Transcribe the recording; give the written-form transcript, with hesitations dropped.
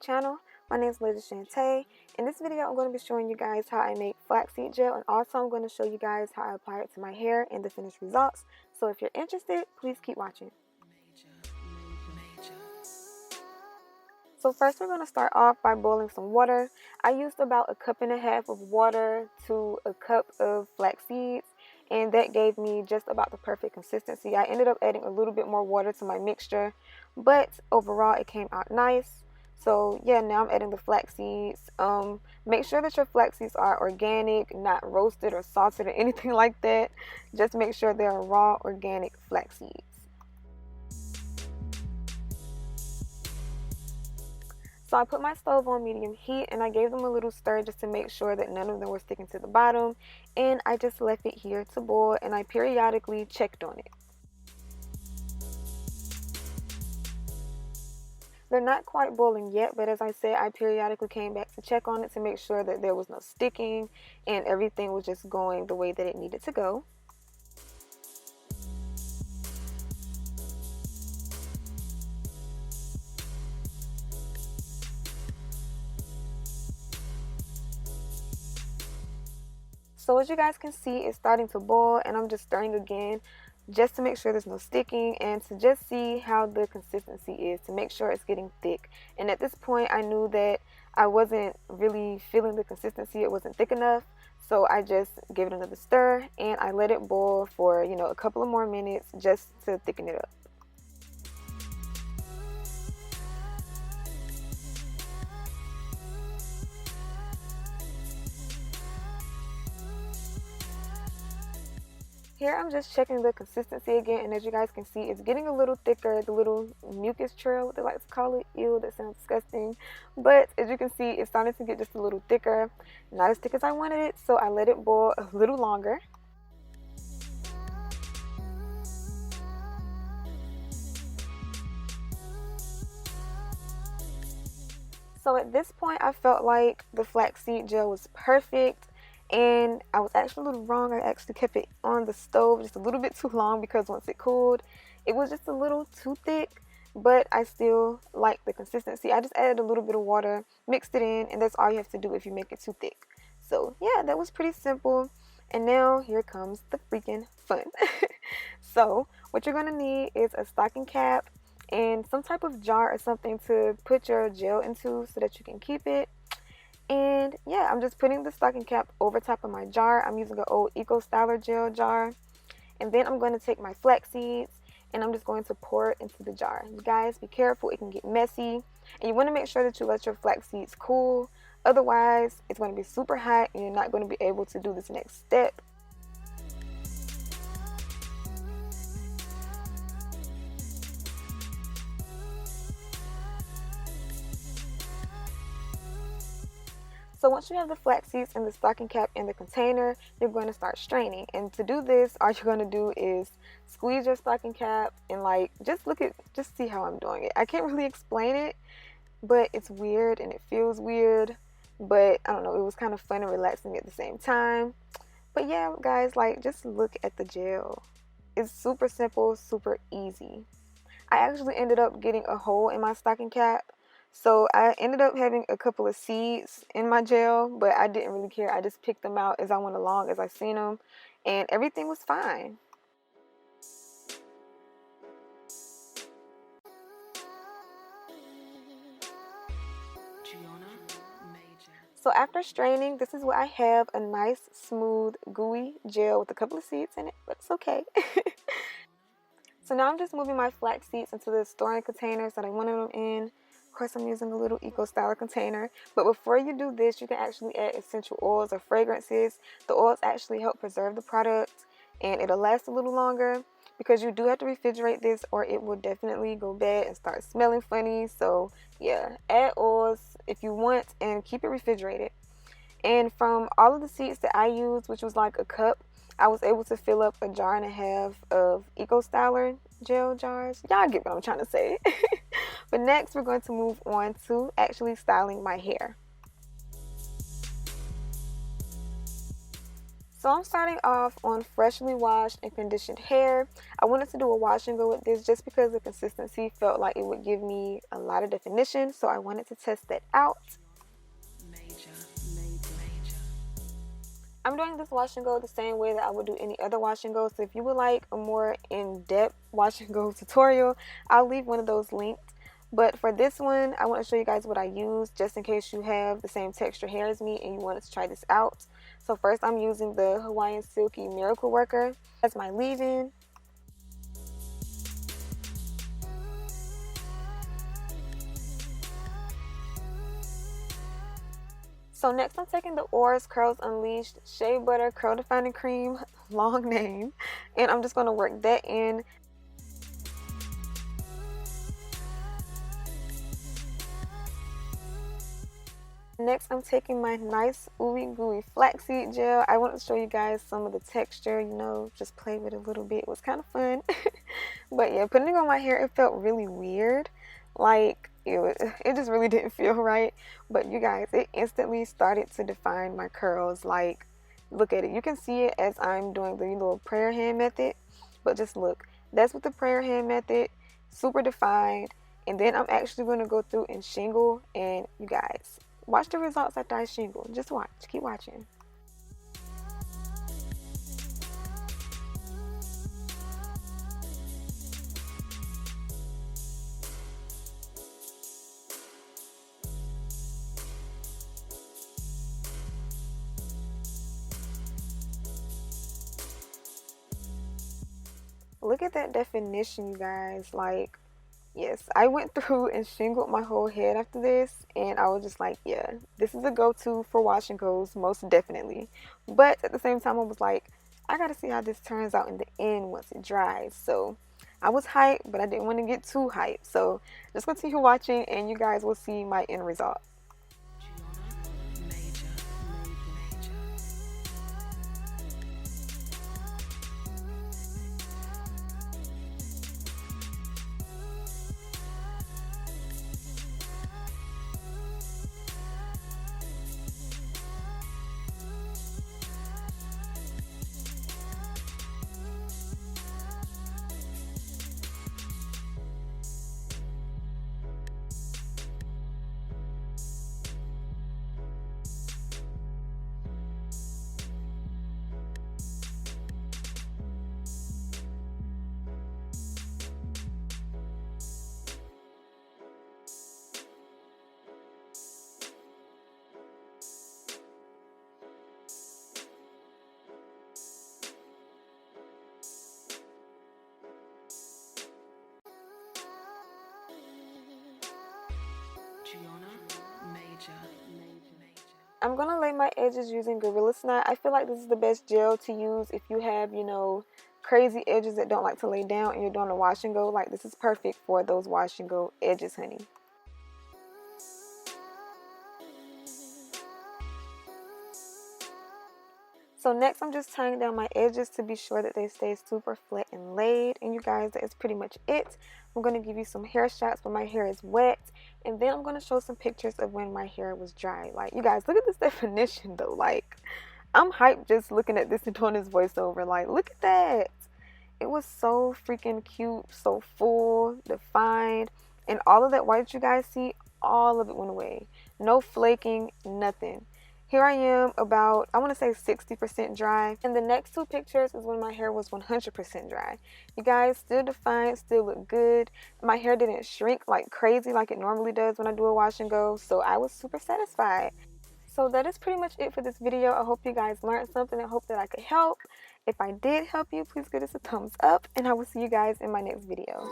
channel. My name is Alaysia Chantae. In this video, I'm going to be showing you guys how I make flaxseed gel, and also I'm going to show you guys how I apply it to my hair and the finished results. So if you're interested, please keep watching. So first we're going to start off by boiling some water. I used about 1.5 cups of water to 1 cup of flax seeds, and that gave me just about the perfect consistency. I ended up adding a little bit more water to my mixture, but overall it came out nice. So yeah, now I'm adding the flax seeds. Make sure that your flax seeds are organic, not roasted or salted or anything like that. Just make sure they're raw, organic flax seeds. So I put my stove on medium heat and I gave them a little stir just to make sure that none of them were sticking to the bottom. And I just left it here to boil, and I periodically checked on it. They're not quite boiling yet, but as I said, I periodically came back to check on it to make sure that there was no sticking and everything was just going the way that it needed to go. So as you guys can see, it's starting to boil, and I'm just stirring again just to make sure there's no sticking and to just see how the consistency is, to make sure it's getting thick. And at this point I knew that I wasn't really feeling the consistency, it wasn't thick enough, so I just gave it another stir and I let it boil for a couple of more minutes just to thicken it up. Here I'm just checking the consistency again, and as you guys can see, it's getting a little thicker, the little mucus trail, what they like to call it. Ew, that sounds disgusting. But as you can see, it's starting to get just a little thicker, not as thick as I wanted it, so I let it boil a little longer. So at this point, I felt like the flaxseed gel was perfect. And I was actually a little wrong. I actually kept it on the stove just a little bit too long, because once it cooled, it was just a little too thick, but I still like the consistency. I just added a little bit of water, mixed it in, and that's all you have to do if you make it too thick. So yeah, that was pretty simple. And now here comes the freaking fun. So what you're gonna need is a stocking cap and some type of jar or something to put your gel into so that you can keep it. And yeah, I'm just putting the stocking cap over top of my jar. I'm using an old Eco Styler gel jar. And then I'm going to take my flax seeds and I'm just going to pour it into the jar. You guys, be careful, it can get messy. And you want to make sure that you let your flax seeds cool. Otherwise, it's going to be super hot and you're not going to be able to do this next step. So once you have the flax seeds and the stocking cap in the container, you're going to start straining. And to do this, all you're going to do is squeeze your stocking cap and just see how I'm doing it. I can't really explain it, but it's weird and it feels weird. But I don't know, it was kind of fun and relaxing at the same time. But yeah, guys, just look at the gel. It's super simple, super easy. I actually ended up getting a hole in my stocking cap. So I ended up having a couple of seeds in my gel, but I didn't really care. I just picked them out as I went along, as I seen them, and everything was fine. So after straining, this is what I have, a nice, smooth, gooey gel with a couple of seeds in it, but it's okay. So now I'm just moving my flax seeds into the storing containers that I wanted them in. Of course, I'm using a little Eco Styler container. But before you do this, you can actually add essential oils or fragrances. The oils actually help preserve the product and it'll last a little longer, because you do have to refrigerate this or it will definitely go bad and start smelling funny. So yeah, add oils if you want and keep it refrigerated. And from all of the seeds that I used, which was like 1 cup, I was able to fill up 1.5 jars of Eco Styler gel jars. Y'all get what I'm trying to say. But next, we're going to move on to actually styling my hair. So I'm starting off on freshly washed and conditioned hair. I wanted to do a wash and go with this just because the consistency felt like it would give me a lot of definition, so I wanted to test that out. I'm doing this wash and go the same way that I would do any other wash and go, so if you would like a more in-depth wash and go tutorial, I'll leave one of those linked. But for this one, I want to show you guys what I use just in case you have the same texture hair as me and you wanted to try this out. So first I'm using the Hawaiian Silky Miracle Worker as my leave-in. So next I'm taking the Oars Curls Unleashed Shea Butter Curl Defining Cream, long name, and I'm just going to work that in. Next I'm taking my nice ooey gooey flaxseed gel. I want to show you guys some of the texture, you know, just play with it a little bit. It was kind of fun. But yeah, putting it on my hair, it felt really weird. Like, it just really didn't feel right. But you guys, it instantly started to define my curls. Like, look at it. You can see it as I'm doing the little prayer hand method. But just look, that's with the prayer hand method, super defined. And then I'm actually going to go through and shingle. And you guys, watch the results after I shingle. Just watch. Keep watching. Look at that definition, you guys. Like, yes, I went through and shingled my whole head after this, and I was just like, yeah, this is a go-to for wash and goes, most definitely. But at the same time, I was like, I gotta see how this turns out in the end once it dries. So I was hyped, but I didn't want to get too hyped. So just continue watching, and you guys will see my end result. I'm gonna lay my edges using Gorilla Snot. I feel like this is the best gel to use if you have, you know, crazy edges that don't like to lay down and you're doing a wash and go. Like, this is perfect for those wash and go edges, honey. So next I'm just tying down my edges to be sure that they stay super flat and laid. And you guys, that is pretty much it. I'm going to give you some hair shots when my hair is wet. And then I'm going to show some pictures of when my hair was dry. Like, you guys, look at this definition though. Like, I'm hyped just looking at this and doing this voiceover. Like, look at that. It was so freaking cute, so full, defined. And all of that white you guys see, all of it went away. No flaking, nothing. Here I am about, I want to say 60% dry. And the next two pictures is when my hair was 100% dry. You guys, still defined, still look good. My hair didn't shrink like crazy like it normally does when I do a wash and go. So I was super satisfied. So that is pretty much it for this video. I hope you guys learned something. I hope that I could help. If I did help you, please give us a thumbs up. And I will see you guys in my next video.